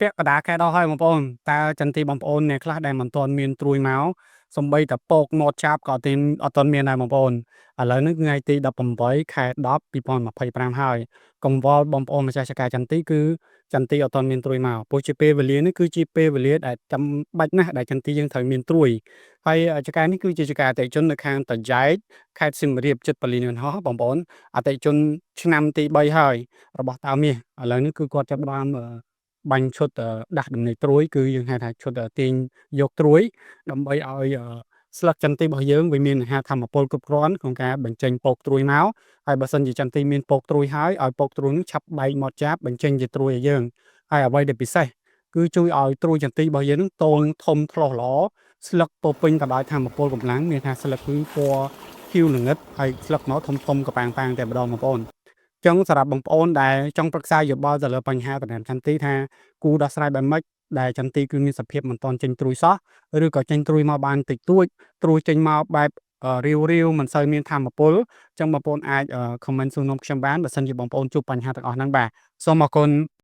ពាក់កណ្ដាលខែដល់ហើយបងប្អូនតើចន្ទីបងប្អូនអ្នកខ្លះដែលមិនទាន់មានត្រួយមកសូម្បីតែពកមាត់ចាប់ក៏ទីអត់ទាន់មានដែរបងប្អូនឥឡូវនេះថ្ងៃទី18ខែ10 2025ហើយកង្វល់បងប្អូនម្ចាស់ចការចន្ទីគឺចន្ទីអត់ទាន់មានត្រួយមកព្រោះជាពេលវេលានេះគឺជាពេលវេលាដែលចាំបាច់ណាស់ដែលចន្ទីយើងត្រូវមានត្រួយហើយចការនេះគឺជាចការអតិថិជននៅខាងតាយ៉ែកខេត្តសៀមរាបជិតប៉ូលីសយន្តហោះបងប្អូនអតិថិជនឆ្នាំទី3ហើយរបស់តាមាសឥឡូវនេះគឺគាត់ចាប់ផ្ដើមបាញ់ឈុតដាស់ដំណេកត្រួយគឺយើងហៅថាឈុតទាញយកត្រួយដើម្បីឲ្យស្លឹកចន្ទីរបស់យើងវាមានអាហារថាមពលគ្រប់គ្រាន់ក្នុងការបញ្ចេញពកត្រួយមកហើយបើសិនជាចន្ទីមានពកត្រួយហើយឲ្យពកត្រួយនឹងឆាប់បែកមាត់ចាប់បញ្ចេញជាត្រួយឲ្យយើងហើយអ្វីដែលពិសេសគឺជួយឲ្យត្រួយចន្ទីរបស់យើងនឹងតូងធំថ្លោះល្អស្លឹកពោពេញទៅដោយថាមពលកម្លាំងមានថាស្លឹកគឺពណ៌ខៀវល្ងិតហើយស្លឹកមកធំកប៉ាងតែម្ដងបងប្អូនចឹងសម្រាប់បងប្អូនដែលចង់ប្រឹក្សាយោបល់ទៅលើបញ្ហាតំណែងចន្ទីថាគួរដោះស្រាយបែបម៉េចដែលចន្ទីគឺមានសភាពមិនទាន់ចេញត្រួយសោះឬក៏ចេញត្រួយមកបានតិចតួចត្រួយចេញមកបែបរាវមិនសូវមានថាមពលចឹងបងប្អូនអាចខមមិនសួរនាំខ្ញុំបានបើសិនជាបងប្អូនជួបបញ្ហាទាំងអស់ហ្នឹងបាទសូមអរគុណ